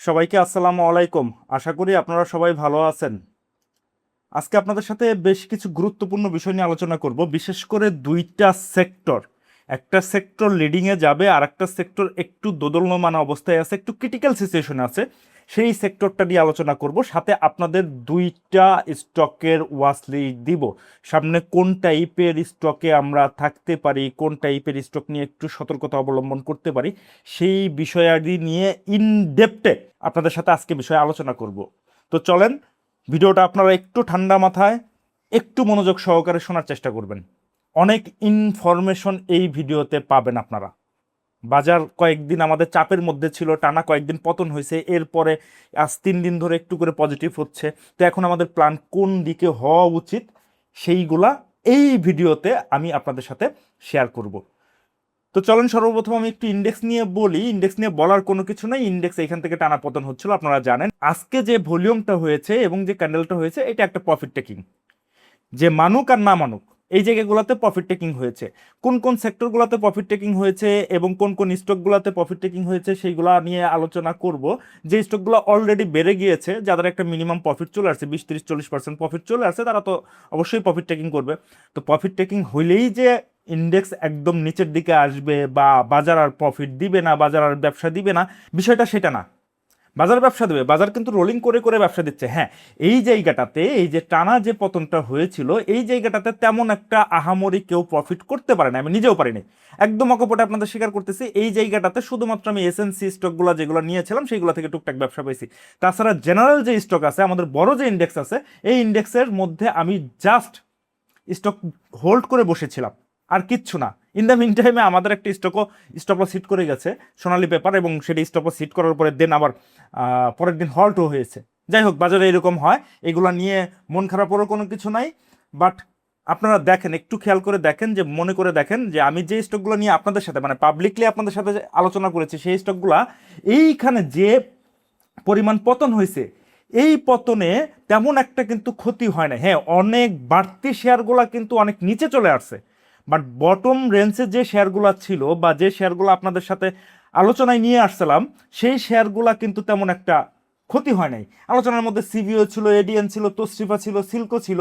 সবাইকে আসসালামু আলাইকুম। আশা করি আপনারা সবাই ভালো আছেন। আজকে আপনাদের সাথে বেশ কিছু গুরুত্বপূর্ণ বিষয় নিয়ে আলোচনা করব, বিশেষ করে দুইটা সেক্টর। একটা সেক্টর লিডিংয়ে যাবে আর একটা সেক্টর একটু দোদুল্যমান অবস্থায় আছে, একটু ক্রিটিক্যাল সিচুয়েশন আছে। সেই সেক্টরটা নিয়ে আলোচনা করব, সাথে আপনাদের দুইটা স্টকের ওয়াচলিস্ট দিব। সামনে কোন টাইপের স্টকে আমরা থাকতে পারি, কোন টাইপের স্টক নিয়ে একটু সতর্কতা অবলম্বন করতে পারি, সেই বিষয়াদি নিয়ে ইন ডেপথে আপনাদের সাথে আজকে বিষয়ে আলোচনা করব। তো চলেন, ভিডিওটা আপনারা একটু ঠান্ডা মাথায় একটু মনোযোগ সহকারে শোনার চেষ্টা করবেন। অনেক ইনফরমেশন এই ভিডিওতে পাবেন আপনারা। বাজার কয়েকদিন আমাদের চাপের মধ্যে ছিল, টানা কয়েকদিন পতন হয়েছে, এরপরে আজ 3 দিন ধরে একটু করে পজিটিভ হচ্ছে। তো এখন আমাদের প্ল্যান কোন দিকে হওয়া উচিত সেইগুলা এই ভিডিওতে আমি আপনাদের সাথে শেয়ার করব। তো চলেন, সর্বপ্রথম আমি একটু ইন্ডেক্স নিয়ে বলি। ইন্ডেক্স নিয়ে বলার কোনো কিছু নাই, ইন্ডেক্স এখান থেকে টানা পতন হচ্ছিল, আপনারা জানেন। আজকে যে ভলিউমটা হয়েছে এবং যে ক্যান্ডেলটা হয়েছে, এটা একটা প্রফিট টেকিং। যে মানুক আর না মানুক, এই জায়গাগুলোতে প্রফিট টেকিং হয়েছে। কোন কোন সেক্টরগুলোতে প্রফিট টেকিং হয়েছে এবং কোন কোন স্টকগুলোতে প্রফিট টেকিং হয়েছে সেইগুলো নিয়ে আলোচনা করব। যে স্টকগুলো অলরেডি বেড়ে গিয়েছে, যাদের একটা মিনিমাম প্রফিট চলে আসছে, 20-30-40% প্রফিট চলে আসছে, তারা তো অবশ্যই প্রফিট টেকিং করবে। তো প্রফিট টেকিং হইলেই যে ইন্ডেক্স একদম নিচের দিকে আসবে বা বাজার আর প্রফিট দিবে না, বাজার আর ব্যবসা দিবে না, বিষয়টা সেটা না। বাজার ব্যবসা দেবে, বাজার কিন্তু রোলিং করে করে ব্যবসা দিচ্ছে। হ্যাঁ, এই জায়গাটাতে, এই যে টানা যে পতনটা হয়েছিল, এই জায়গাটাতে তেমন একটা আহামরি কেউ প্রফিট করতে পারে না, আমি নিজেও পারিনি। একদম অকপটে আপনাদের স্বীকার করতেছি, এই জায়গাটাতে শুধুমাত্র আমি এসএনসি স্টকগুলো যেগুলো নিয়েছিলাম সেইগুলো থেকে টুকটাক ব্যবসা পেয়েছি। তাছাড়া জেনারেল যে স্টক আছে, আমাদের বড় যে ইন্ডেক্স আছে, এই ইন্ডেক্সের মধ্যে আমি জাস্ট স্টক হোল্ড করে বসেছিলাম, আর কিচ্ছু না। ইন দ্য মিন টাইমে আমাদের একটা স্টপ লস হিট করে গেছে, সোনালী পেপার, এবং সেটা স্টপ লস হিট করার পরে দেন আবার পরের দিন হল্টও হয়েছে। যাই হোক, বাজারে এরকম হয়, এগুলো নিয়ে মন খারাপেরও কোনো কিছু নাই। বাট আপনারা দেখেন, একটু খেয়াল করে দেখেন, যে মনে করে দেখেন যে আমি যে স্টকগুলো নিয়ে আপনাদের সাথে, মানে পাবলিকলি আপনাদের সাথে আলোচনা করেছি, সেই স্টকগুলা এইখানে যে পরিমাণ পতন হয়েছে, এই পতনে তেমন একটা কিন্তু ক্ষতি হয় না। হ্যাঁ, অনেক বাড়তি শেয়ারগুলো কিন্তু অনেক নিচে চলে আসছে, বাট বটম রেঞ্জে যে শেয়ারগুলো ছিল বা যে শেয়ারগুলো আপনাদের সাথে আলোচনায় নিয়ে আসছিলাম, সেই শেয়ারগুলো কিন্তু তেমন একটা ক্ষতি হয় নাই। আলোচনার মধ্যে সিভিও ছিল, এডিএন ছিল, তোশরিফা ছিল, সিল্কো ছিল,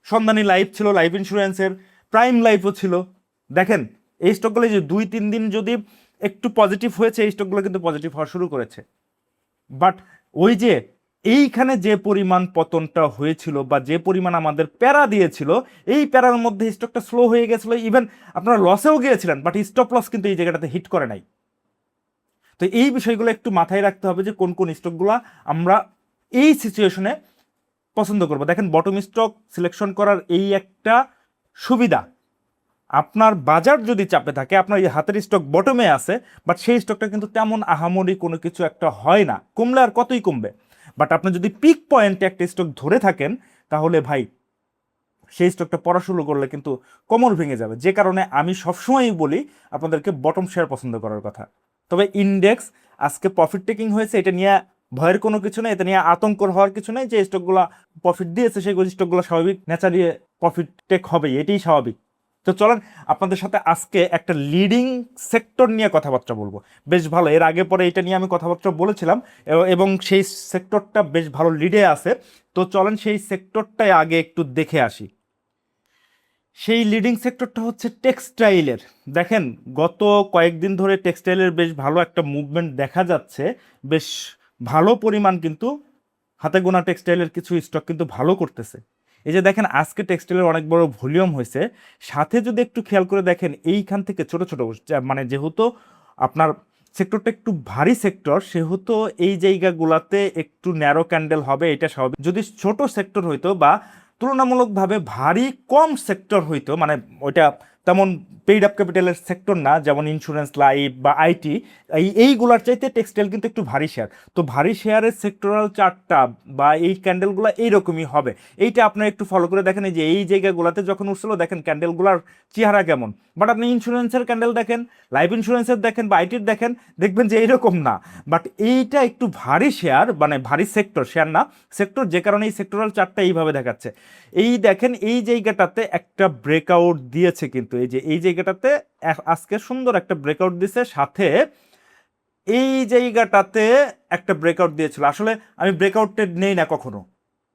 সন্ধানী লাইফ ছিল, লাইফ ইন্স্যুরেন্সের, প্রাইম লাইফও ছিল। দেখেন, এই স্টকগুলো যে 2-3 দিন যদি একটু পজিটিভ হয়েছে, এই স্টকগুলো কিন্তু পজিটিভ হওয়া শুরু করেছে। বাট ওই যে এইখানে যে পরিমাণ পতনটা হয়েছিল বা যে পরিমাণ আমাদের প্যারা দিয়েছিল, এই প্যারার মধ্যে স্টকটা স্লো হয়ে গেছিল, ইভেন আপনারা লসেও গিয়েছিলেন, বাট স্টপ লস কিন্তু এই জায়গাটাতে হিট করে নাই। তো এই বিষয়গুলো একটু মাথায় রাখতে হবে, যে কোন কোন স্টকগুলো আমরা এই সিচুয়েশনে পছন্দ করব। দেখেন, বটম স্টক সিলেকশন করার এই একটা সুবিধা, আপনার বাজার যদি চাপে থাকে, আপনার এই হাতের স্টক বটমে আছে, বাট সেই স্টকটা কিন্তু তেমন আহামরি কোনো কিছু একটা হয় না, কমলে আর কতই কমবে। বাট আপনি যদি পিক পয়েন্টে একটা স্টক ধরে থাকেন, তাহলে ভাই সেই স্টকটা পড়া শুরু করলে কিন্তু কোমর ভেঙে যাবে। যে কারণে আমি সবসময়ই বলি আপনাদেরকে বটম শেয়ার পছন্দ করার কথা। তবে ইন্ডেক্স আজকে প্রফিট টেকিং হয়েছে, এটা নিয়ে ভয়ের কোনো কিছু নেই, এটা নিয়ে আতঙ্ক হওয়ার কিছু নেই। যে স্টকগুলো প্রফিট দিয়েছে, সেই স্টকগুলো স্বাভাবিক ন্যাচারালি প্রফিট টেক হবে, এটাই স্বাভাবিক। তো চলেন, আপনাদের সাথে আজকে একটা লিডিং সেক্টর নিয়ে কথাবার্তা বলবো। বেশ ভালো, এর আগে পরে এটা নিয়ে আমি কথাবার্তা বলেছিলাম, এবং সেই সেক্টরটা বেশ ভালো লিডে আছে। তো চলেন, সেই সেক্টরটাই আগে একটু দেখে আসি। সেই লিডিং সেক্টরটা হচ্ছে টেক্সটাইলের। দেখেন, গত কয়েকদিন ধরে টেক্সটাইলের বেশ ভালো একটা মুভমেন্ট দেখা যাচ্ছে, বেশ ভালো পরিমাণ কিন্তু হাতে গোনা টেক্সটাইলের কিছু স্টক কিন্তু ভালো করতেছে। এই যে দেখেন, আজকে টেক্সটাইলের অনেক বড় ভলিউম হয়েছে। সাথে যদি একটু খেয়াল করে দেখেন, এইখান থেকে ছোট ছোট, মানে যেহেতু আপনার সেক্টরটা একটু ভারী সেক্টর, সেহেতু এই জায়গাগুলোতে একটু ন্যারো ক্যান্ডেল হবে, এটা স্বাভাবিক। যদি ছোট সেক্টর হইতো বা তুলনামূলকভাবে ভারী কম সেক্টর হইতো, মানে ওইটা তেমন পেইড আপ ক্যাপিটালের সেক্টর না, যেমন ইন্স্যুরেন্স, লাইফ বা আইটি, এইগুলার চাইতে টেক্সটাইল কিন্তু একটু ভারী শেয়ার। তো ভারী শেয়ারের সেক্টরাল চার্টটা বা এই ক্যান্ডেলগুলো এইরকমই হবে। এইটা আপনার একটু ফলো করে দেখেন, এই যে এই জায়গাগুলোতে যখন উঠছিল, দেখেন ক্যান্ডেলগুলার চেহারা কেমন। বাট আপনি ইন্স্যুরেন্সের ক্যান্ডেল দেখেন, লাইফ ইন্স্যুরেন্সের দেখেন বা আইটির দেখেন, দেখবেন যে এইরকম না। বাট এইটা একটু ভারী শেয়ার, মানে ভারী সেক্টর, শেয়ার না সেক্টর, যে কারণে এই সেক্টরাল চার্টটা এইভাবে দেখাচ্ছে। এই দেখেন, এই জায়গাটাতে একটা ব্রেকআউট দিয়েছে, কিন্তু এই যে এই জায়গাটাতে আজকে সুন্দর একটা ব্রেকআউট দিছে, সাথে এই জায়গাটাতে একটা ব্রেকআউট দিয়েছিল। আসলে আমি ব্রেকআউট ট্রেড নেই না,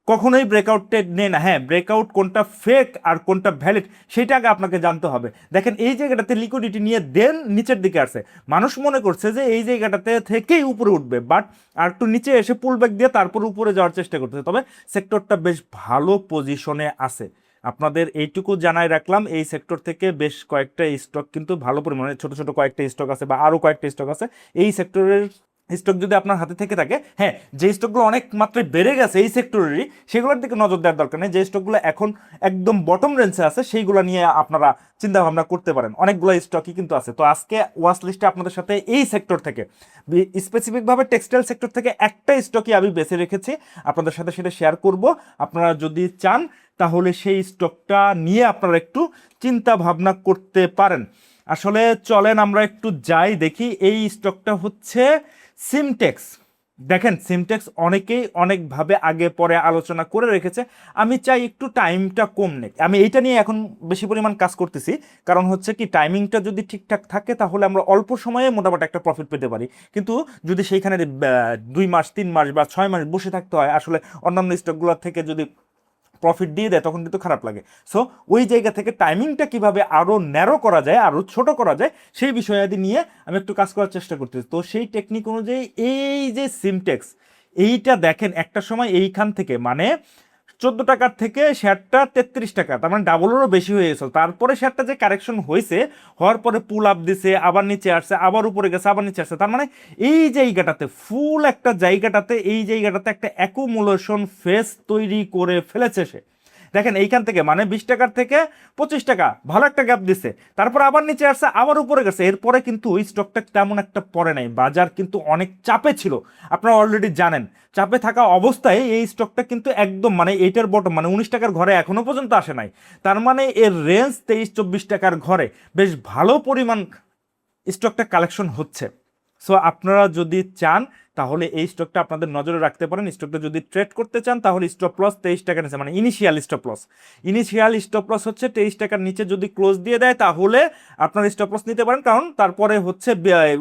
কখনোই ব্রেকআউট ট্রেড নেই না। হ্যাঁ, ব্রেকআউট কোনটা ফেক আর কোনটা ভ্যালিড সেটা আগে আপনাকে জানতে হবে। দেখেন এই জায়গাটাতে লিকুইডিটি নিয়ে দেন নিচের দিকে আসছে, মানুষ মনে করছে যে এই জায়গাটাতে থেকেই উপরে উঠবে, বাট আর একটু নিচে এসে পুল ব্যাক দিয়ে তারপর উপরে যাওয়ার চেষ্টা করতেছে। তবে সেক্টরটা বেশ ভালো পজিশনে আছে। আপনাদের এইটুকু জানাই রাখলাম, এই সেক্টর থেকে বেশ কয়েকটা স্টক কিন্তু ভালো পরিমাণে, ছোট ছোট কয়েকটা স্টক আছে বা আরও কয়েকটা স্টক আছে। এই সেক্টরের স্টক যদি আপনার হাতে থেকে থাকে, হ্যাঁ, যে স্টকগুলো অনেক মাত্রায় বেড়ে গেছে এই সেক্টরেরই, সেগুলোর দিকে নজর দেওয়ার দরকার নেই। যে স্টকগুলো এখন একদম বটম রেঞ্জে আছে সেইগুলো নিয়ে আপনারা চিন্তা ভাবনা করতে পারেন। অনেকগুলো স্টকই কিন্তু আছে। তো আজকে ওয়াচ লিস্টে আপনাদের সাথে এই সেক্টর থেকে, স্পেসিফিকভাবে টেক্সটাইল সেক্টর থেকে একটা স্টকই আমি বেছে রেখেছি, আপনাদের সাথে সেটা শেয়ার করব। আপনারা যদি চান তাহলে সেই স্টকটা নিয়ে আপনারা একটু চিন্তা ভাবনা করতে পারেন। আসলে চলেন আমরা একটু যাই দেখি। এই স্টকটা হচ্ছে সিমটেক্স। দেখেন সিমটেক্স অনেকেই অনেকভাবে আগে পরে আলোচনা করে রেখেছে। আমি চাই একটু টাইমটা কম নেই, আমি এইটা নিয়ে এখন বেশি পরিমাণ কাজ করতেছি। কারণ হচ্ছে কি, টাইমিংটা যদি ঠিকঠাক থাকে তাহলে আমরা অল্প সময়ে মোটামুটি একটা প্রফিট পেতে পারি। কিন্তু যদি সেইখানে 2 মাস 3 মাস বা 6 মাস বসে থাকতে হয়, আসলে অন্যান্য স্টকগুলোর থেকে যদি প্রফিট দিয়ে দেয় তখন কিন্তু খারাপ লাগে। সো ওই জায়গা থেকে টাইমিংটা কিভাবে আরও ন্যারো করা যায়, আরও ছোট করা যায়, সেই বিষয়াদি নিয়ে আমি একটু কাজ করার চেষ্টা করতেছি। তো সেই টেকনিক অনুযায়ী এই যে সিমটেক্স, এইটা দেখেন একটা সময় এইখান থেকে মানে 14 টাকার থেকে শেয়ারটা 33 টাকা, তার মানে ডাবলেরও বেশি হয়ে গেছে। তারপরে শেয়ারটা যে কারেকশন হয়েছে, হওয়ার পরে পুল আপ দিছে, আবার নিচে আসছে, আবার উপরে গেছে, আবার নিচে আসছে। তার মানে এই জায়গাটাতে ফুল একটা জায়গাটাতে, এই জায়গাটাতে একটা অ্যাকুমুলেশন ফেস তৈরি করে ফেলেছে সে। দেখেন এইখান থেকে মানে 20 টাকার থেকে 25 টাকা ভালো একটা গ্যাপ দিছে, তারপর আবার নিচে আসছে, আবার উপরে গেছে। এরপরে কিন্তু ওই স্টকটা তেমন একটা পড়ে নাই, বাজার কিন্তু অনেক চাপে ছিল, আপনারা অলরেডি জানেন। চাপে থাকা অবস্থায় এই স্টকটা কিন্তু একদম মানে এইটার বটম মানে 19 টাকার ঘরে এখনো পর্যন্ত আসে নাই। তার মানে এর রেঞ্জ 23-24 টাকার ঘরে বেশ ভালো পরিমাণ স্টকটা কালেকশন হচ্ছে। সো আপনারা যদি চান তাহলে এই স্টকটা আপনাদের নজরে রাখতে পারেন। স্টকটা যদি ট্রেড করতে চান তাহলে স্টপ লস 23 টাকার নিচে, মানে ইনিশিয়াল স্টপ লস হচ্ছে 23 টাকার নিচে যদি ক্লোজ দিয়ে দেয় তাহলে আপনারা স্টপ লস নিতে পারেন। কারণ তারপরে হচ্ছে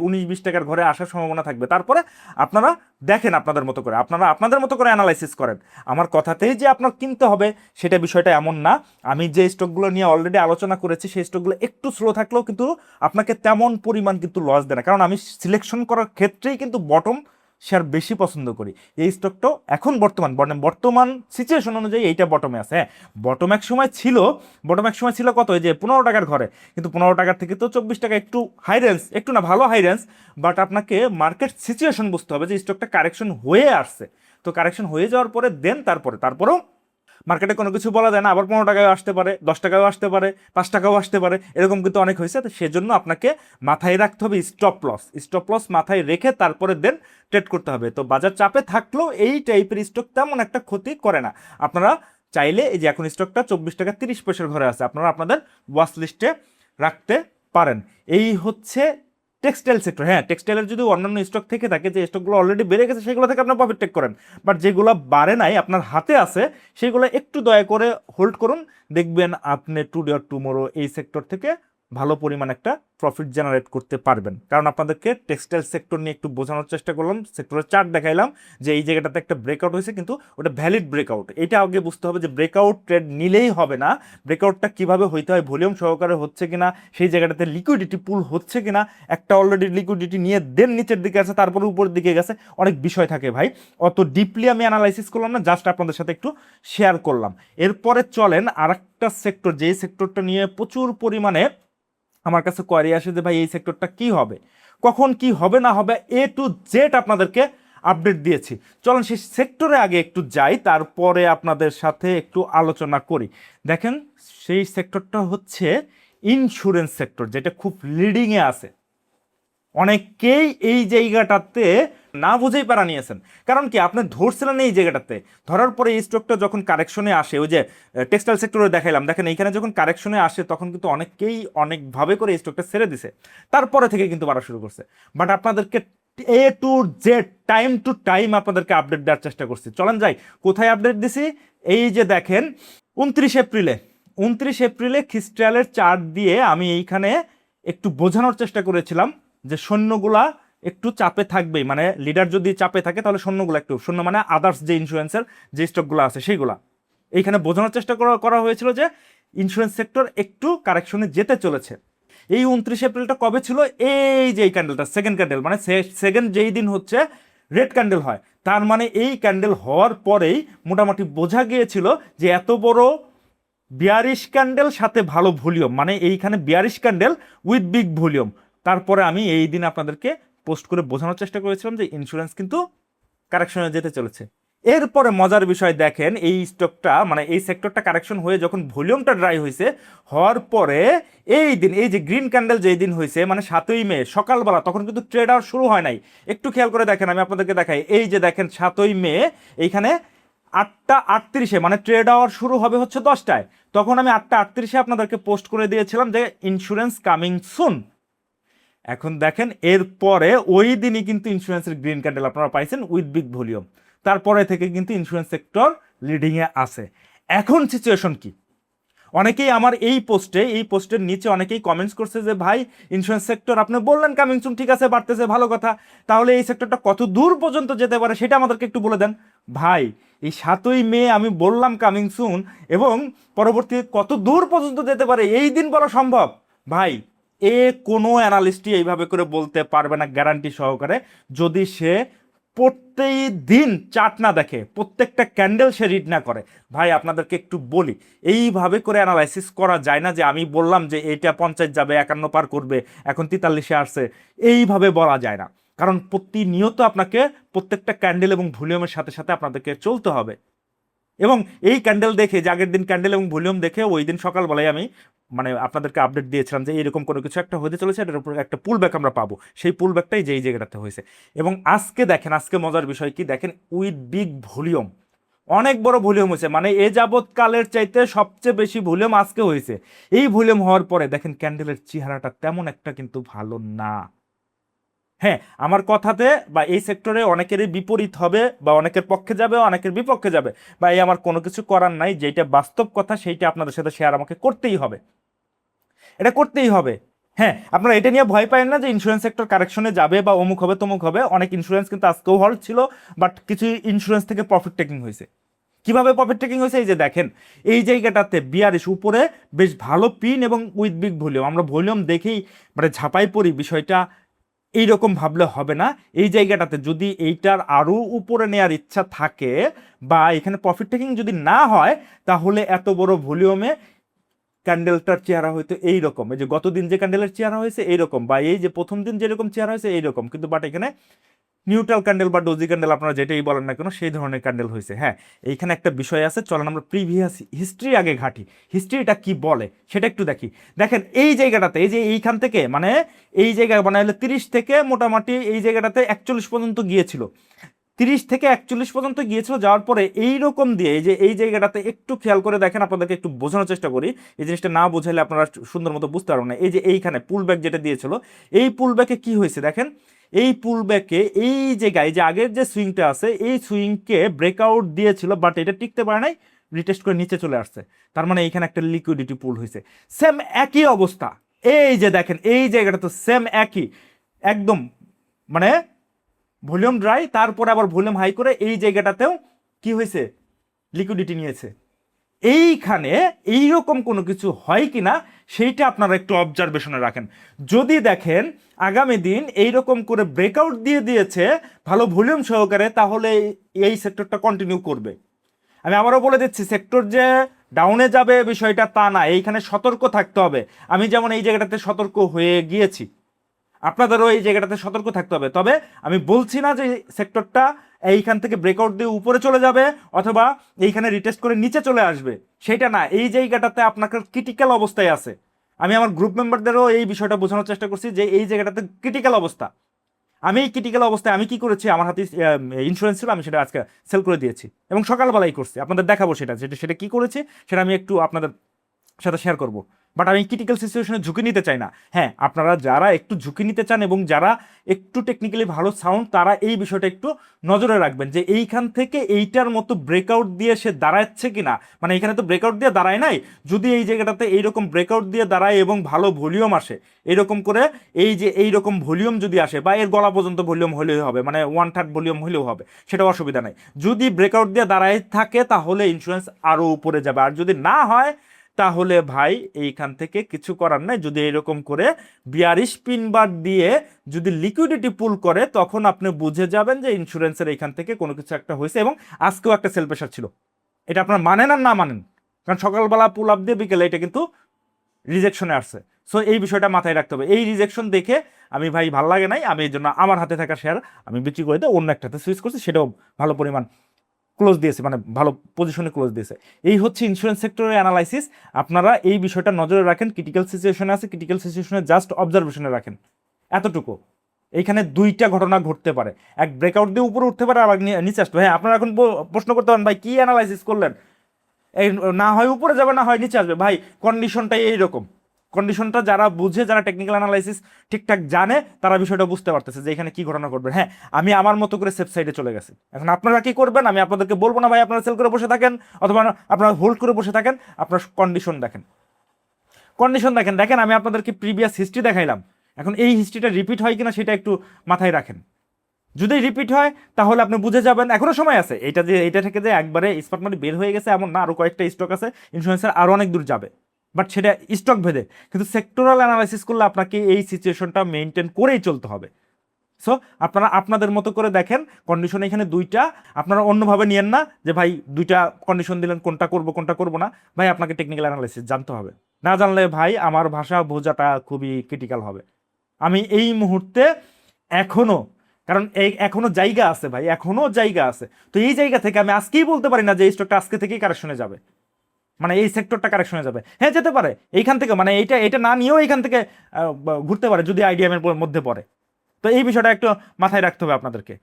19-20 টাকার ঘরে আসার সম্ভাবনা থাকবে। তারপরে আপনারা দেখেন আপনাদের মতো করে, আপনারা আপনাদের মতো করে অ্যানালাইসিস করেন। আমার কথাতেই যে আপনার কিনতে হবে সেটা বিষয়টা এমন না। আমি যে স্টকগুলো নিয়ে অলরেডি আলোচনা করেছি সেই স্টকগুলো একটু স্লো থাকলেও কিন্তু আপনাকে তেমন পরিমাণ কিন্তু লস দেয় না। কারণ আমি সিলেকশন করার ক্ষেত্রেই কিন্তু বটম শেয়ার বেশি পছন্দ করি। এই স্টকটাও এখন বর্তমান সিচুয়েশন অনুযায়ী এইটা বটমে আছে। হ্যাঁ, বটম এক সময় ছিল কত, এই যে 15 টাকার ঘরে, কিন্তু 15 টাকার থেকে তো 24 টাকা একটু হাই রেঞ্জ, একটু না ভালো হাই রেঞ্জ। বাট আপনাকে মার্কেট সিচুয়েশন বুঝতে হবে যে স্টকটা কারেকশন হয়ে আসছে। তো কারেকশন হয়ে যাওয়ার পরে দেন তারপরেও মার্কেটে কোনো কিছু বলা যায় না, আবার 15 টাকায় আসতে পারে, 10 টাকাও আসতে পারে, 5 টাকাও আসতে পারে, এরকম কিন্তু অনেক হয়েছে। তো সেজন্য আপনাকে মাথায় রাখতে হবে স্টপ লস মাথায় রেখে তারপরে দেন ট্রেড করতে হবে। তো বাজার চাপে থাকলেও এই টাইপের স্টক তেমন একটা ক্ষতি করে না। আপনারা চাইলে এই যে এখন স্টকটা 24 টাকা 30 পয়সার ঘরে আছে, আপনারা আপনাদের ওয়াচ লিস্টে রাখতে পারেন। এই হচ্ছে টেক্সটাইল সেক্টর। হ্যাঁ, টেক্সটাইলের যদি অন্যান্য স্টক থেকে থাকে, যে স্টকগুলো অলরেডি বেড়ে গেছে সেগুলো থেকে আপনার প্রফিট টেক করেন। বাট যেগুলো বাড়ে নাই আপনার হাতে আছে সেগুলো একটু দয়া করে হোল্ড করুন, দেখবেন আপনি টুডে অর টুমোরো এই সেক্টর থেকে ভালো পরিমাণ একটা প্রফিট জেনারেট করতে পারবেন। কারণ আপনাদেরকে টেক্সটাইল সেক্টর নিয়ে একটু বোঝানোর চেষ্টা করলাম, সেক্টরের চার্ট দেখাইলাম যে এই জায়গাটাতে একটা ব্রেকআউট হয়েছে, কিন্তু ওটা ভ্যালিড ব্রেকআউট। এটা আগে বুঝতে হবে যে ব্রেকআউট ট্রেড নিলেই হবে না, ব্রেকআউটটা কিভাবে হইতে হয়, ভলিউম সহকারে হচ্ছে কিনা, সেই জায়গাটাতে লিকুইডিটি পুল হচ্ছে কিনা। একটা অলরেডি লিকুইডিটি নিয়ে দেন নিচের দিকে আছে, তারপরে উপরের দিকে গেছে, অনেক বিষয় থাকে ভাই। অত ডিপলি আমি অ্যানালাইসিস করলাম না, জাস্ট আপনাদের সাথে একটু শেয়ার করলাম। এরপরে চলেন আর একটা সেক্টর, যেই সেক্টরটা নিয়ে প্রচুর পরিমাণে আমার কাছে কোয়ারি আসে যে ভাই এই সেক্টরটা কি হবে, কখন কি হবে না হবে, এ টু জেড আপনাদেরকে আপডেট দিয়েছি। চলেন সেই সেক্টরে আগে একটু যাই, তারপরে আপনাদের সাথে একটু আলোচনা করি। দেখেন সেই সেক্টরটা হচ্ছে ইন্স্যুরেন্স সেক্টর, যেটা খুব লিডিংয়ে আছে। অনেকেই এই জায়গাটাতে না বুঝেই পারা নিয়েছেন। কারণ কি, আপনি ধরছিলেন এই জায়গাটাতে, ধরার পরে এই স্টকটা যখন কারেকশনে আসে, ওই যে টেক্সটাইল সেক্টরে দেখাইলাম, দেখেন এইখানে যখন কারেকশনে আসে তখন কিন্তু অনেকেই অনেকভাবে করে এই স্টকটা ছেড়ে দিছে, তারপরে থেকে কিন্তু বাড়া শুরু করছে। বাট আপনাদেরকে A to Z time to time আপনাদেরকে আপডেট দেওয়ার চেষ্টা করছি। চলেন যাই, কোথায় আপডেট দিছি। এই যে দেখেন 29 এপ্রিলে খ্রিস্টালের চার্ট দিয়ে আমি এইখানে একটু বোঝানোর চেষ্টা করেছিলাম যে সৈন্যগুলা একটু চাপে থাকবেই, মানে লিডার যদি চাপে থাকে তাহলে শূন্যগুলো একটু শূন্য, মানে আদার্স যে ইন্স্যুরেন্সের যে স্টকগুলো আছে সেইগুলা। এইখানে বোঝানোর চেষ্টা করা হয়েছিল যে ইন্স্যুরেন্স সেক্টর একটু কারেকশনে যেতে চলেছে। এই 29 এপ্রিলটা কবে ছিল? এই যে এই ক্যান্ডেলটা, সেকেন্ড ক্যান্ডেল, মানে সেকেন্ড যেই দিন হচ্ছে রেড ক্যান্ডেল হয়, তার মানে এই ক্যান্ডেল হওয়ার পরেই মোটামুটি বোঝা গিয়েছিল যে এত বড় বিয়ারিশ ক্যান্ডেল সাথে ভালো ভলিউম, মানে এইখানে bearish candle with big volume. তারপরে আমি এই দিন আপনাদেরকে পোস্ট করে বোঝানোর চেষ্টা করেছিলাম যে ইন্স্যুরেন্স কিন্তু কারেকশনে যেতে চলেছে। এরপরে মজার বিষয় দেখেন, এই স্টকটা মানে এই সেক্টরটা কারেকশন হয়ে যখন ভলিউমটা ড্রাই হয়েছে, হওয়ার পরে এই দিন এই যে গ্রিন ক্যান্ডেল যেই দিন হয়েছে মানে 7ই মে সকালবেলা, তখন কিন্তু ট্রেড আওয়ার শুরু হয় নাই। একটু খেয়াল করে দেখেন, আমি আপনাদেরকে দেখাই, এই যে দেখেন 7ই মে এইখানে 8টা 38-এ, মানে ট্রেড আওয়ার শুরু হবে হচ্ছে 10টায়, তখন আমি 8টা 38-এ আপনাদেরকে পোস্ট করে দিয়েছিলাম যে ইন্স্যুরেন্স কামিং সুন। এখন দেখেন এরপরে ওই দিনই কিন্তু ইন্স্যুরেন্সের গ্রিন ক্যান্ডেল আপনারা পাইছেন উইথ বিগ ভলিউম। তারপরে থেকে কিন্তু ইন্স্যুরেন্স সেক্টর লিডিংয়ে আছে। এখন সিচুয়েশন কি? অনেকেই আমার এই পোস্টের নিচে অনেকেই কমেন্টস করছে যে ভাই ইন্স্যুরেন্স সেক্টর আপনি বললেন কামিং সুন, ঠিক আছে বাড়তেছে, ভালো কথা, তাহলে এই সেক্টরটা কত দূর পর্যন্ত যেতে পারে সেটা আমাদেরকে একটু বলে দেন। ভাই এই 7ই মে আমি বললাম কামিং সুন, এবং পরবর্তী কত দূর পর্যন্ত যেতে পারে এই দিন বলা সম্ভব? ভাই কোনো অ্যানালিস্টই এইভাবে করে বলতে পারবে না গ্যারান্টি সহকারে, যদি সে প্রত্যেকদিন চার্ট না দেখে, প্রত্যেকটা ক্যান্ডেল সে রিড না করে। ভাই আপনাদেরকে একটু বলি, এইভাবে করে অ্যানালাইসিস করা যায় না যে আমি বললাম যে এটা 50 যাবে, 51 পার করবে, এখন 43-এ আসছে, এইভাবে বলা যায় না। কারণ প্রতিনিয়ত আপনাকে প্রত্যেকটা ক্যান্ডেল এবং ভলিউমের সাথে সাথে আপনাদেরকে চলতে হবে। এবং এই ক্যান্ডেল দেখে, যে আগের দিন ক্যান্ডেল এবং ভলিউম দেখে ওই দিন সকালবেলায় আমি মানে আপনাদেরকে আপডেট দিয়েছিলাম যে এরকম কোনো কিছু একটা হতে চলেছে, এটার উপর একটা পুল ব্যাক আমরা পাবো। সেই পুল ব্যাকটাই যে এই জায়গাটাতে হয়েছে। এবং আজকে দেখেন, আজকে মজার বিষয় কি দেখেন, উইথ বিগ ভলিউম, অনেক বড় ভলিউম হয়েছে, মানে এ যাবৎকালের চাইতে সবচেয়ে বেশি ভলিউম আজকে হয়েছে। এই ভলিউম হওয়ার পরে দেখেন ক্যান্ডেলের চেহারাটা তেমন একটা কিন্তু ভালো না। হ্যাঁ, আমার কথাতে বা এই সেক্টরে অনেকেরই বিপরীত হবে, বা অনেকের পক্ষে যাবে, অনেকের বিপক্ষে যাবে, বা এই আমার কোনো কিছু করার নাই, যেটা বাস্তব কথা সেইটা আপনাদের সাথে শেয়ার আমাকে করতেই হবে, এটা করতেই হবে। হ্যাঁ, আপনারা এটা নিয়ে ভয় পাবেন না যে ইন্স্যুরেন্স সেক্টর কারেকশনে যাবে বা অমুক হবে তমুক হবে। অনেক ইন্স্যুরেন্স কিন্তু আজকেও হল ছিল, বাট কিছু ইন্স্যুরেন্স থেকে প্রফিট টেকিং হয়েছে। কিভাবে প্রফিট টেকিং হয়েছে? এই যে দেখেন এই জায়গাটাতে বিয়ারিশ উপরে বেশ ভালো পিন এবং উইথ বিগ ভলিউম, আমরা ভলিউম দেখেই মানে ঝাঁপাই পড়ি, বিষয়টা এইরকম ভাবলে হবে না। এই জায়গাটাতে যদি এইটার আরও উপরে নেওয়ার ইচ্ছা থাকে বা এখানে প্রফিট টেকিং যদি না হয়, তাহলে এত বড় ভলিউমে ক্যান্ডেলটার চেহারা হয়তো এইরকম, এই যে গতদিন যে ক্যান্ডেলের চেহারা হয়েছে এইরকম, বা এই যে প্রথম দিন যেরকম চেহারা হয়েছে এইরকম, কিন্তু বাট এখানে নিউট্রাল ক্যান্ডেল বা ডোজি ক্যান্ডেল আপনারা যেটাই বলেন না কেন, সেই ধরনের ক্যান্ডেল হয়েছে। হ্যাঁ, এইখানে একটা বিষয় আছে, চলেন আমরা প্রিভিয়াস হিস্ট্রি আগে ঘাঁটি, হিস্ট্রিটা কি বলে সেটা একটু দেখি। দেখেন এই জায়গাটাতে, এই যে এইখান থেকে মানে এই জায়গায় বানাইলে 30 থেকে মোটামুটি এই জায়গাটাতে 41 পর্যন্ত গিয়েছিল, 30 থেকে 41 পর্যন্ত গিয়েছিল। যাওয়ার পরে এইরকম দিয়ে এই যে এই জায়গাটাতে একটু খেয়াল করে দেখেন, আপনাদেরকে একটু বোঝানোর চেষ্টা করি, এই জিনিসটা না বোঝাইলে আপনারা সুন্দর মতো বুঝতে পারবেন না। এই যে এইখানে পুল ব্যাক যেটা দিয়েছিল, এই পুল ব্যাকে কি হয়েছে দেখেন, এই পুল ব্যাকে এই জায়গায় যে আগের যে সুইংটা আছে এই সুইংকে ব্রেকআউট দিয়েছিল, বাট এটা টিকতে পারে নাই, রিটেস্ট করে নিচে চলে আসছে। তার মানে এইখানে একটা লিকুইডিটি পুল হয়েছে। সেম একই অবস্থা, এই যে দেখেন এই জায়গাটা তো সেম একই একদম, মানে ভলিউম ড্রাই, তারপরে আবার ভলিউম হাই করে এই জায়গাটাতেও কি হয়েছে, লিকুইডিটি নিয়েছে। এইখানে এইরকম কোনো কিছু হয় কিনা সেইটা আপনারা একটু অবজারভেশনে রাখেন। যদি দেখেন আগামী দিন এইরকম করে ব্রেকআউট দিয়ে দিয়েছে ভালো ভলিউম সহকারে, তাহলে এই সেক্টরটা কন্টিনিউ করবে। আমি আবারও বলে দিচ্ছি, সেক্টর যে ডাউনে যাবে বিষয়টা তা না, এইখানে সতর্ক থাকতে হবে। আমি যেমন এই জায়গাটাতে সতর্ক হয়ে গিয়েছি, আপনাদেরও এই জায়গাটাতে সতর্ক থাকতে হবে। তবে আমি বলছি না যে সেক্টরটা এইখান থেকে ব্রেকআউট দিয়ে উপরে চলে যাবে অথবা এইখানে রিটেস্ট করে নিচে চলে আসবে, সেটা না। এই জায়গাটাতে আপনাকে ক্রিটিক্যাল অবস্থায় আছে। আমি আমার গ্রুপ মেম্বারদেরও এই বিষয়টা বোঝানোর চেষ্টা করছি যে এই জায়গাটাতে ক্রিটিক্যাল অবস্থা। আমি এই ক্রিটিক্যাল অবস্থায় আমি কি করেছি, আমার হাতে ইন্স্যুরেন্স ছিল, আমি সেটা আজকে সেল করে দিয়েছি এবং সকালবেলাই করছি। আপনাদের দেখাবো সেটা সেটা কি করেছি, সেটা আমি একটু আপনাদের সাথে শেয়ার করব। বাট আমি ক্রিটিক্যাল সিচুয়েশনে ঝুঁকি নিতে চাই না। হ্যাঁ, আপনারা যারা একটু ঝুঁকি নিতে চান এবং যারা একটু টেকনিক্যালি ভালো সাউন্ড, তারা এই বিষয়টা একটু নজরে রাখবেন যে এইখান থেকে এইটার মতো ব্রেকআউট দিয়ে সে দাঁড়াচ্ছে কিনা। মানে এখানে তো ব্রেকআউট দিয়ে দাঁড়ায় নাই, যদি এই জায়গাটাতে এইরকম ব্রেকআউট দিয়ে দাঁড়ায় এবং ভালো ভলিউম আসে, এরকম করে এই যে এইরকম ভলিউম যদি আসে, বা এর গলা পর্যন্ত ভলিউম হলেও হবে, মানে 1/3 ভলিউম হলেও হবে, সেটা অসুবিধা নাই। যদি ব্রেকআউট দিয়ে দাঁড়ায় থাকে তাহলে ইন্স্যুরেন্স আরও উপরে যাবে, আর যদি না হয় তাহলে ভাই এইখান থেকে কিছু করার নাই। যদি এরকম করে বিয়ারিশ পিন বার দিয়ে যদি লিকুইডিটি পুল করে, তখন আপনি বুঝে যাবেন যে ইন্স্যুরেন্সের এইখান থেকে কোনো কিছু একটা হয়েছে। এবং আজকেও একটা সেল প্রেশার ছিল, এটা আপনার মানেন আর না মানেন, কারণ সকালবেলা পুল আপ দিয়ে বিকেলে এটা কিন্তু রিজেকশনে আসছে। সো এই বিষয়টা মাথায় রাখতে হবে। এই রিজেকশন দেখে আমি ভাই ভাল লাগে নাই, আমি এই জন্য আমার হাতে থাকা শেয়ার আমি বিক্রি করে দিয়ে অন্য একটাতে সুইচ করছি, সেটাও ভালো পরিমাণ ক্লোজ দিয়েছে, মানে ভালো পজিশনে ক্লোজ দিয়েছে। এই হচ্ছে ইন্স্যুরেন্স সেক্টরের অ্যানালাইসিস। আপনারা এই বিষয়টা নজরে রাখেন, ক্রিটিক্যাল সিচুয়েশনে আছে, ক্রিটিক্যাল সিচুয়েশনে জাস্ট অবজারভেশনে রাখেন, এতটুকু। এইখানে দুইটা ঘটনা ঘটতে পারে, এক ব্রেকআউট দিয়ে উপরে উঠতে পারে, আবার নিচে আসতে। হ্যাঁ, আপনারা এখন প্রশ্ন করতে পারেন ভাই কি অ্যানালাইসিস করলেন, এই না হয় উপরে যাবে না হয় নিচে আসবে। ভাই কন্ডিশনটাই এইরকম, কন্ডিশনটা যারা বুঝে, যারা টেকনিক্যাল অ্যানালাইসিস ঠিকঠাক জানে, তারা বিষয়টা বুঝতে পারতেছে যে এখানে কি ঘটনা ঘটবে। হ্যাঁ, আমি আমার মতো করে সেফ সাইডে চলে গেছি। এখন আপনারা কি করবেন আমি আপনাদেরকে বলবো না ভাই আপনারা সেল করে বসে থাকেন, অথবা আপনারা হোল্ড করে বসে থাকেন। আপনার কন্ডিশন দেখেন, কন্ডিশন দেখেন। দেখেন আমি আপনাদেরকে প্রিভিয়াস হিস্ট্রি দেখাইলাম, এখন এই হিস্ট্রিটা রিপিট হয় কিনা সেটা একটু মাথায় রাখেন। যদি রিপিট হয় তাহলে আপনি বুঝে যাবেন এখনো সময় আছে। এটা যে এটা থেকে যে একবারে স্পট মানি বের হয়ে গেছে এমন না, আরও কয়েকটা স্টক আছে, ইন্স্যুরেন্সের আরও অনেক দূর যাবে, বাট সেটা স্টক ভেদে। কিন্তু সেক্টরাল অ্যানালাইসিস করলে আপনাকে এই সিচুয়েশনটা মেনটেন করেই চলতে হবে। সো আপনারা আপনাদের মতো করে দেখেন, কন্ডিশন এখানে দুইটা, আপনারা অন্যভাবে নিয়েন না যে ভাই দুইটা কন্ডিশন দিলেন কোনটা করব কোনটা করব না। ভাই আপনাকে টেকনিক্যাল অ্যানালাইসিস জানতে হবে, না জানলে ভাই আমার ভাষা বোঝাটা খুবই ক্রিটিক্যাল হবে। আমি এই মুহূর্তে এখনো, কারণ এই এখনো জায়গা আছে ভাই, এখনো জায়গা আছে, তো এই জায়গা থেকে আমি আজকেই বলতে পারি না যে এই স্টকটা আজকে থেকেই কারেকশনে যাবে, মানে এই সেক্টরটা কারেকশনে যাবে। হ্যাঁ যেতে পারে এইখান থেকে, মানে এটা এটা না নিয়েও এইখান থেকে ঘুরতে পারে যদি আইডিএমের মধ্যে পড়ে। তো এই বিষয়টা একটু মাথায় রাখতে হবে আপনাদেরকে।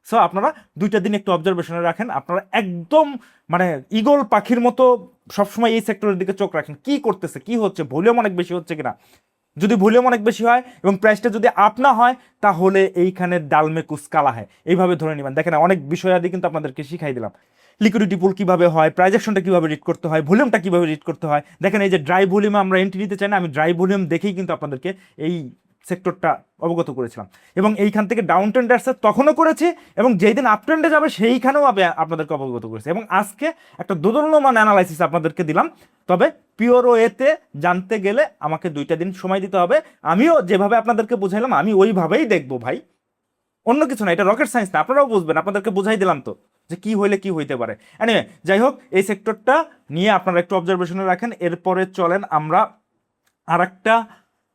সো আপনারা দুইটা দিন একটু অবজারভেশনে রাখেন, আপনারা একদম মানে ঈগল পাখির মতো সবসময় এই সেক্টরের দিকে চোখ রাখেন, কি করতেছে, কি হচ্ছে, ভলিউম অনেক বেশি হচ্ছে কিনা। যদি ভলিউম অনেক বেশি হয় এবং প্রাইসটা যদি আপ না হয়, তাহলে এইখানে ডালমে কুসকালা হয়, এইভাবে ধরে নেবেন। দেখেন অনেক বিষয়াদি কিন্তু আপনাদেরকে শিখাই দিলাম, লিকুইডিটি পুল কিভাবে হয়, প্রাইজেকশনটা কিভাবে রিড করতে হয়, ভলিউমটা কিভাবে রিড করতে হয়। দেখেন এই যে ড্রাই ভলিউমে আমরা এন্ট্রি নিতে চাই না, আমি ড্রাই ভলিউম দেখেই কিন্তু আপনাদেরকে এই সেক্টরটা অবগত করেছিলাম। এবং এইখান থেকে ডাউন ট্রেন্ডে আসছে তখনও করেছি, এবং যেই দিন আপ ট্রেন্ডে যাবে সেইখানেও আপনাদেরকে অবগত করেছি। এবং আজকে একটা দোদুল্যমান অ্যানালাইসিস আপনাদেরকে দিলাম। তবে পিওর ওয়েতে জানতে গেলে আমাকে দুইটা দিন সময় দিতে হবে। আমিও যেভাবে আপনাদেরকে বুঝাইলাম আমি ওইভাবেই দেখবো ভাই, অন্য কিছু না। এটা রকেট সায়েন্স না, আপনারাও বুঝবেন, আপনাদেরকে বুঝাই দিলাম তো যে কি হইলে কি হইতে পারে। এনিওয়ে যাই হোক, এই সেক্টরটা নিয়ে আপনারা একটু অবজারভেশনে রাখেন। এরপরে চলেন আমরা আর একটা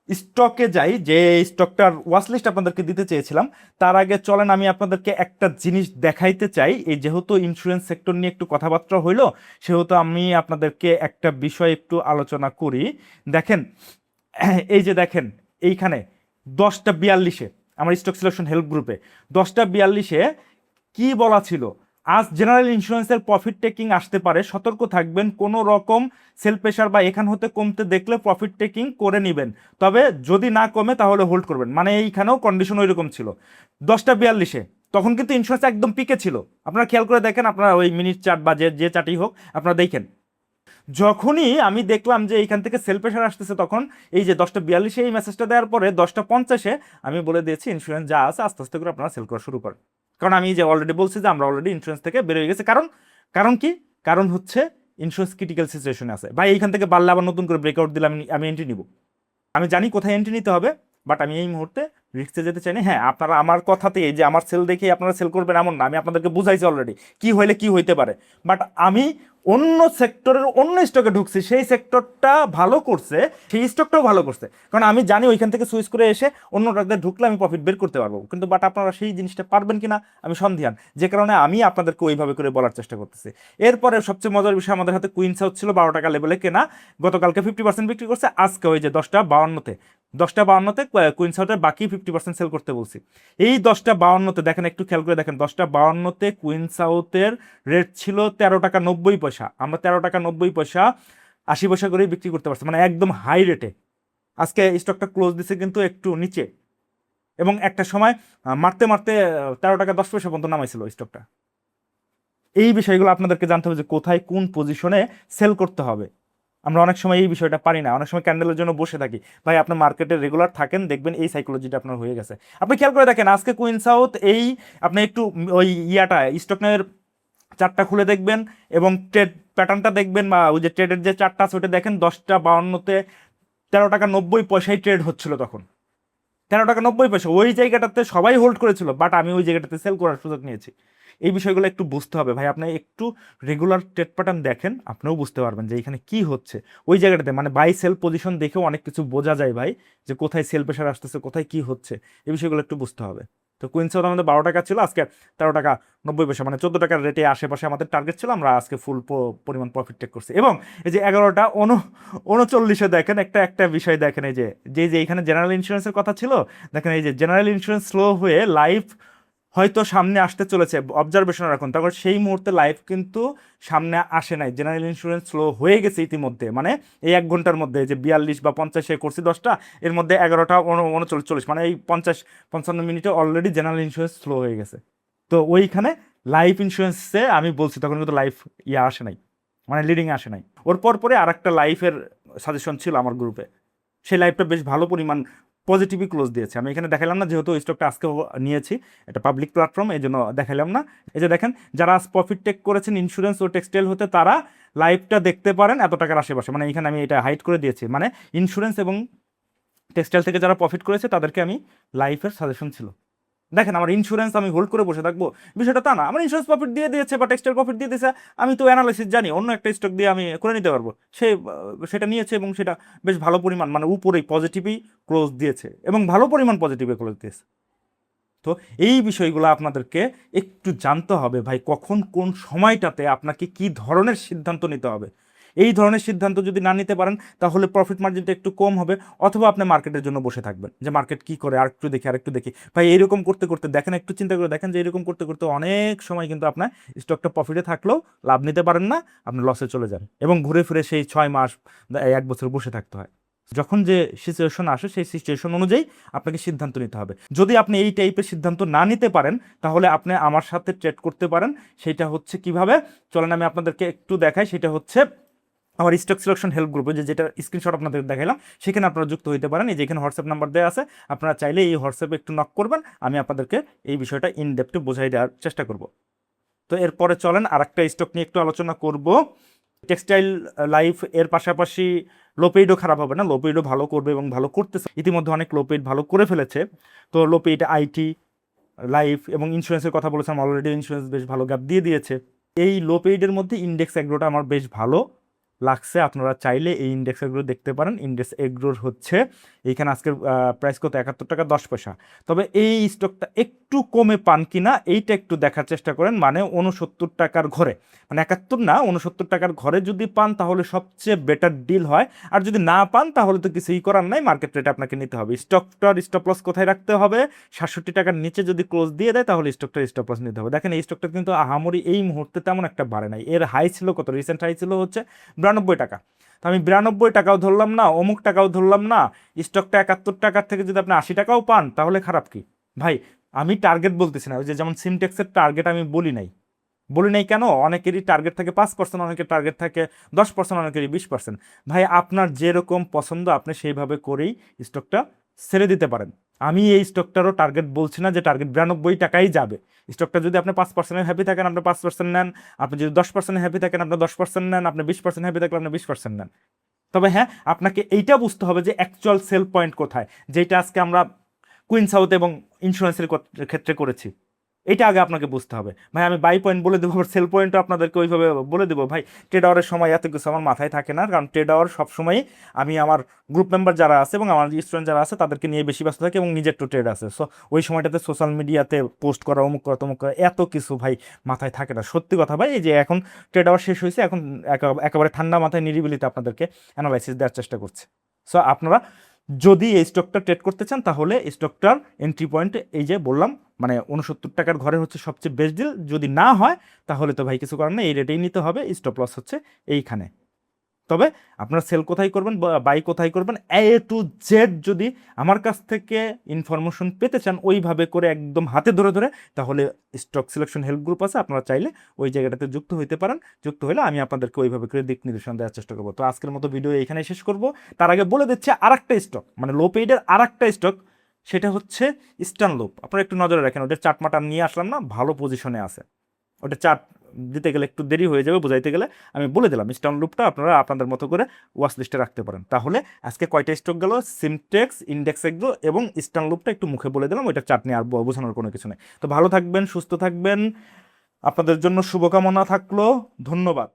স্টকে যাই, যে স্টকটার ওয়াচ লিস্ট আপনাদেরকে দিতে চেয়েছিলাম। তার আগে চলেন আমি আপনাদেরকে একটা জিনিস দেখাইতে চাই। এই যেহেতু ইন্স্যুরেন্স সেক্টর নিয়ে একটু কথাবার্তা হইলো, সেহেতু আমি আপনাদেরকে একটা বিষয় একটু আলোচনা করি। দেখেন এই যে দেখেন এইখানে 10:42 আমার স্টক সিলেকশন হেল্প গ্রুপে 10:42 কি বলা ছিল, আজ জেনারেল ইন্স্যুরেন্সের প্রফিট টেকিং আসতে পারে, সতর্ক থাকবেন, কোনো রকম সেল প্রেশার বা এখান হতে কমতে দেখলে প্রফিট টেকিং করে নেবেন, তবে যদি না কমে তাহলে হোল্ড করবেন। মানে এইখানেও কন্ডিশন ওই রকম ছিল 10:42, তখন কিন্তু ইন্স্যুরেন্স একদম পিকে ছিল। আপনারা খেয়াল করে দেখেন, আপনারা ওই মিনিট চার্ট বা যে চার্টই হোক আপনারা দেখেন। যখনই আমি দেখলাম যে এইখান থেকে সেল প্রেশার আসতেছে, তখন এই যে 10:42 এই মেসেজটা দেওয়ার পরে 10:50 আমি বলে দিয়েছি ইন্স্যুরেন্স যা আছে আস্তে আস্তে করে আপনারা সেল করা শুরু করেন। কারণ আমি যে অলরেডি বলছি যে আমরা অলরেডি ইন্স্যুরেন্স থেকে বের হয়ে গেছে। কারণ কারণ কি, কারণ হচ্ছে ইন্স্যুরেন্স ক্রিটিক্যাল সিচুয়েশনে আছে ভাই। এইখান থেকে বাড়লে আবার নতুন করে ব্রেকআউট দিলে আমি এন্ট্রি নিব। আমি জানি কোথায় এন্ট্রি নিতে হবে, বাট আমি এই মুহূর্তে রিস্কে যেতে চাই না। হ্যাঁ, আপনারা আমার কথাতে যে আমার সেল দেখেই আপনারা সেল করবেন এমন না, আমি আপনাদেরকে বুঝাইছি অলরেডি কি হইলে কি হইতে পারে। বাট আমি অন্য সেক্টরের অন্য স্টকে ঢুকছি, সেই সেক্টরটা ভালো করছে, সেই স্টকটাও ভালো করছে, কারণ আমি জানি ওইখান থেকে সুইচ করে এসে অন্যটাতে ঢুকলে আমি প্রফিট বের করতে পারবো। কিন্তু বাট আপনারা সেই জিনিসটা পারবেন কিনা আমি সন্দিহান, যে কারণে আমি আপনাদেরকে ওইভাবে করে বলার চেষ্টা করতেছি। এরপরে সবচেয়ে মজার বিষয়, আমাদের হাতে কুইন সাউথ ছিল 12 টাকা লেভেলে কেনা, গতকালকে 50% বিক্রি করছে, আজকে ওই যে 10:52 কুইন সাউথের বাকি 50% সেল করতে বলছি। এই 10:52 দেখেন, একটু খেয়াল করে দেখেন, 10:52 কুইন সাউথের রেট ছিল 13 টাকা 90 পয়সা। আমরা 13 টাকা 90 পয়সা 80 পয়সা করেই বিক্রি করতে পারছে, মানে একদম হাই রেটে। আজকে স্টকটা ক্লোজ দিছে কিন্তু একটু নিচে, এবং একটা সময় মারতে মারতে 13 টাকা 10 পয়সা পর্যন্ত নামাইছিল স্টকটা। এই বিষয়গুলো আপনাদেরকে জানতে হবে যে কোথায় কোন পজিশনে সেল করতে হবে। আমরা অনেক সময় এই বিষয়টা পারি না, অনেক সময় ক্যান্ডেলের জন্য বসে থাকি। ভাই আপনার মার্কেটে রেগুলার থাকেন, দেখবেন এই সাইকোলজিটা আপনার হয়ে গেছে। আপনি খেয়াল করে দেখেন আজকে কুইন সাউথ এই, আপনি একটু ওই ইয়াটা স্টকের চারটা খুলে দেখবেন এবং ট্রেড প্যাটার্নটা দেখবেন, বা ওই যে ট্রেডের যে চারটা আছে ওটা দেখেন, 10:52 13 টাকা 90 পয়সায় ট্রেড হচ্ছিল তখন। 13 টাকা 90 পয়সা ওই জায়গাটাতে সবাই হোল্ড করেছিল, বাট আমি ওই জায়গাটাতে সেল করার সুযোগ নিয়েছি। এই বিষয়গুলো একটু বুঝতে হবে ভাই। আপনি একটু রেগুলার ট্রেড প্যাটার্ন দেখেন, আপনিও বুঝতে পারবেন যে এখানে কি হচ্ছে ওই জায়গাটাতে। মানে বাই সেল পজিশন দেখেও অনেক কিছু বোঝা যায় ভাই, যে কোথায় সেল প্রেশার আসতেছে, কোথায় কি হচ্ছে, এই বিষয়গুলো একটু বুঝতে হবে। তো কুইন্সের আমাদের 12 টাকা ছিল, আজকে 13 টাকা 90 পয়সা, মানে 14 টাকার রেটে আশেপাশে আমাদের টার্গেট ছিল। আমরা আজকে ফুল পরিমাণ প্রফিট টেক করছি। এবং এই যে 11টা 39-এ দেখেন একটা একটা বিষয় দেখেন, এই যে যে এখানে জেনারেল ইন্স্যুরেন্সের কথা ছিল, দেখেন এই যে জেনারেল ইন্স্যুরেন্স স্লো হয়ে লাইফ হয়তো সামনে আসতে চলেছে, অবজারভেশন রাখুন। তারপর সেই মুহূর্তে লাইফ কিন্তু সামনে আসে নাই, জেনারেল ইন্স্যুরেন্স স্লো হয়ে গেছে ইতিমধ্যে। মানে এই 1 ঘন্টার মধ্যে যে 42 বা 50 করছি 10টা, এর মধ্যে 11টা 39-40, মানে এই 50-55 মিনিটে অলরেডি জেনারেল ইন্স্যুরেন্স স্লো হয়ে গেছে। তো ওইখানে লাইফ ইন্স্যুরেন্সে আমি বলছি তখন কিন্তু লাইফ আসে নাই, মানে লিডিং আসে নাই। ওর পরে আর একটা লাইফের সাজেশন ছিল আমার গ্রুপে, সেই লাইফটা বেশ ভালো পরিমাণ পজিটিভই ক্লোজ দিয়েছে। আমি এখানে দেখালাম না, যেহেতু স্টকটা আজকে নিয়েছি, এটা পাবলিক প্ল্যাটফর্ম, এই জন্য দেখালাম না। এই যে দেখেন যারা আজ প্রফিট টেক করেছেন ইন্স্যুরেন্স ও টেক্সটাইল হতে, তারা লাইফটা দেখতে পারেন এত টাকার আশেপাশে। মানে এখানে আমি এটা হাইড করে দিয়েছি, মানে ইন্স্যুরেন্স এবং টেক্সটাইল থেকে যারা প্রফিট করেছে তাদেরকে আমি লাইফের সাজেশন ছিল। দেখেন আমার ইন্স্যুরেন্স আমি হোল্ড করে বসে থাকবো, বিষয়টা তা না। আমার ইন্স্যুরেন্স প্রফিট দিয়ে দিয়েছে বা টেক্সটাইল প্রফিট দিয়ে দিয়েছে, আমি তো অ্যানালাইসিস জানি, অন্য একটা স্টক দিয়ে আমি করে নিতে পারবো। সে সেটা নিয়েছে এবং সেটা বেশ ভালো পরিমাণ, মানে উপরেই পজিটিভই ক্লোজ দিয়েছে এবং ভালো পরিমাণ পজিটিভে ক্লোজ দিয়েছে। তো এই বিষয়গুলো আপনাদেরকে একটু জানতে হবে ভাই, কখন কোন সময়টাতে আপনাকে কি ধরনের সিদ্ধান্ত নিতে হবে। এই ধরনের সিদ্ধান্ত যদি না নিতে পারেন তাহলে প্রফিট মার্জিনটা একটু কম হবে, অথবা আপনি মার্কেটের জন্য বসে থাকবেন যে মার্কেট কি করে, আর একটু দেখি ভাই। এইরকম করতে করতে দেখেন, একটু চিন্তা করে দেখেন যে এরকম করতে করতে অনেক সময় কিন্তু আপনার স্টকটা প্রফিটে থাকলেও লাভ নিতে পারেন না, আপনি লসে চলে যান এবং ঘুরে ফিরে সেই 6 মাস 1 বছর বসে থাকতে হয়। যখন যে সিচুয়েশন আসে সেই সিচুয়েশন অনুযায়ী আপনাকে সিদ্ধান্ত নিতে হবে। যদি আপনি এই টাইপের সিদ্ধান্ত না নিতে পারেন তাহলে আপনি আমার সাথে ট্রেড করতে পারেন। সেটা হচ্ছে কিভাবে, চলেন আমি আপনাদেরকে একটু দেখাই। সেটা হচ্ছে আমার স্টক সিলেকশন হেল্প গ্রুপে, যেটা স্ক্রিনশট আপনাদের দেখাইলাম, সেখানে আপনারা যুক্ত হতে পারেন। এই যেখানে হোয়াটসঅ্যাপ নাম্বার দেওয়া আছে, আপনারা চাইলে এই হোয়াটসঅ্যাপে একটু নক করবেন, আমি আপনাদেরকে এই বিষয়টা ইন ডেপথে বোঝাই দেওয়ার চেষ্টা করব। তো এরপরে চলেন আর একটা স্টক নিয়ে একটু আলোচনা করব, টেক্সটাইল লাইফ। এর পাশাপাশি লোপেইডও খারাপ হবে না, লোপেইডও ভালো করবে এবং ভালো করতেছে, ইতিমধ্যে অনেক লোপেইড ভালো করে ফেলেছে। তো লোপেইড, আইটি, লাইফ এবং ইন্স্যুরেন্সের কথা বলেছিলাম অলরেডি, ইন্স্যুরেন্স বেশ ভালো গ্যাপ দিয়ে দিয়েছে। এই লোপেইডের মধ্যে ইন্ডেক্স এগ্রোটা আমার বেশ ভালো লাগছে, আপনারা চাইলে এই ইন্ডেক্স এগ্রো দেখতে পারেন। ইন্ডেক্স এগ্রোর হচ্ছে এইখানে আজকের প্রাইস কত, 71 টাকা 10 পয়সা। তবে এই স্টকটা একটু কমে পান কিনা এইটা একটু দেখার চেষ্টা করেন, মানে 69 টাকার ঘরে, মানে 71 না 69 টাকার ঘরে যদি পান তাহলে সবচেয়ে বেটার ডিল হয়। আর যদি না পান তাহলে তো কিছুই করার নাই, মার্কেট রেটে আপনাকে নিতে হবে। স্টকটার স্টপ লস কোথায় রাখতে হবে, 67 টাকার নিচে যদি ক্লোজ দিয়ে দেয় তাহলে স্টকটার স্টপ লস নিতে হবে। দেখেন এই স্টকটা কিন্তু আহামরি এই মুহূর্তে তেমন একটা বাড়ে নাই, এর হাই ছিল কত, রিসেন্ট হাই ছিল হচ্ছে 92 টাকা। তো আমি 92 টাকাও ধরলাম না, অমুক টাকাও ধরলাম না, স্টকটা 71 টাকার থেকে যদি আপনি 80 টাকাও পান তাহলে খারাপ কি ভাই। আমি টার্গেট বলতেছি না, ওই যে যেমন সিমটেক্সের টার্গেট আমি বলি নাই কেন, অনেকেরই টার্গেট থাকে 5%, অনেকের টার্গেট থাকে 10%, অনেকেরই 20%। ভাই আপনার যেরকম পছন্দ আপনি সেইভাবে করেই স্টকটা ছেড়ে দিতে পারেন। আমি এই স্টকটারও টার্গেট বলছি না যে টার্গেট 92 টাকাই যাবে। স্টকটা যদি আপনি 5% হ্যাপি থাকেন আপনি 5% নেন, আপনি যদি 10% হ্যাপি থাকেন আপনি 10% নেন, আপনি 20% হ্যাপি থাকলে আপনি 20% নেন। তবে হ্যাঁ, আপনাকে এইটা বুঝতে হবে যে অ্যাকচুয়াল সেল পয়েন্ট কোথায়, যেটা আজকে আমরা কুইন সাউথ এবং ইন্স্যুরেন্সের ক্ষেত্রে করেছি। এটা আগে আপনাকে বুঝতে হবে ভাই। আমি বাই পয়েন্ট বলে দেবো, সেল পয়েন্টও আপনাদেরকে ওইভাবে বলে দেবো ভাই। ট্রেড আওয়ারের সময় এত কিছু আমার মাথায় থাকে না, কারণ ট্রেড আওয়ার সবসময়ই আমি আমার গ্রুপ মেম্বার যারা আছে এবং আমার স্টুডেন্ট যারা আছে তাদেরকে নিয়ে বেশি ব্যস্ত থাকি, এবং নিজের তো ট্রেড আছে। সো ওই সময়টাতে সোশ্যাল মিডিয়াতে পোস্ট করা, অমুক করা তমুক করা, এত কিছু ভাই মাথায় থাকে না। সত্যি কথা ভাই, এই যে এখন ট্রেড আওয়ার শেষ হয়েছে, এখন একেবারে ঠান্ডা মাথায় নিরিবিলিতে আপনাদেরকে অ্যানালাইসিস দেওয়ার চেষ্টা করছে। সো আপনারা যদি এই স্টকটা ট্রেড করতে চান তাহলে স্টকটার এন্ট্রি পয়েন্ট এই যে বললাম, মানে 69 টাকার ঘরে হচ্ছে সবচেয়ে বেস্ট ডিল। যদি না হয় তাহলে তো ভাই কিছু করার নেই, এই রেটেই নিতে হবে। স্টপ লস হচ্ছে এইখানে। তবে আপনারা সেল কোথায় করবেন বা বাই কোথায় করবেন এ টু জেড যদি আমার কাছ থেকে ইনফরমেশন পেতে চান ওইভাবে করে একদম হাতে ধরে ধরে, তাহলে স্টক সিলেকশন হেল্প গ্রুপ আছে, আপনারা চাইলে ওই জায়গাটাতে যুক্ত হইতে পারেন। যুক্ত হলে আমি আপনাদেরকে ওইভাবে করে দিক নির্দেশনা দেওয়ার চেষ্টা করবো। তো আজকের মতো ভিডিও এখানে শেষ করব। তার আগে বলে দিচ্ছে আরেকটা স্টক, মানে লো পেইডের আরেকটা স্টক, সেটা হচ্ছে ইস্টার্ন লুপ। আপনারা একটু নজরে রাখেন, ওদের চার্ট নিয়ে আসলাম না, ভালো পজিশনে আছে। ওটা চার্ট দিতে গেলে একটু দেরি হয়ে যাবে বুঝাইতে গেলে, আমি বলে দিলাম ইস্টার্ন লুপটা আপনারা আপনাদের মতো করে ওয়াচ লিস্টে রাখতে পারেন। তাহলে আজকে কয়টা স্টক গেল, সিমটেক্স, ইন্ডেক্স এগ্রো এবং ইস্টার্ন লুপটা একটু মুখে বলে দিলাম, ওইটা চার্ট নিয়ে আর বোঝানোর কোনো কিছু নেই। তো ভালো থাকবেন, সুস্থ থাকবেন, আপনাদের জন্য শুভকামনা থাকলো, ধন্যবাদ।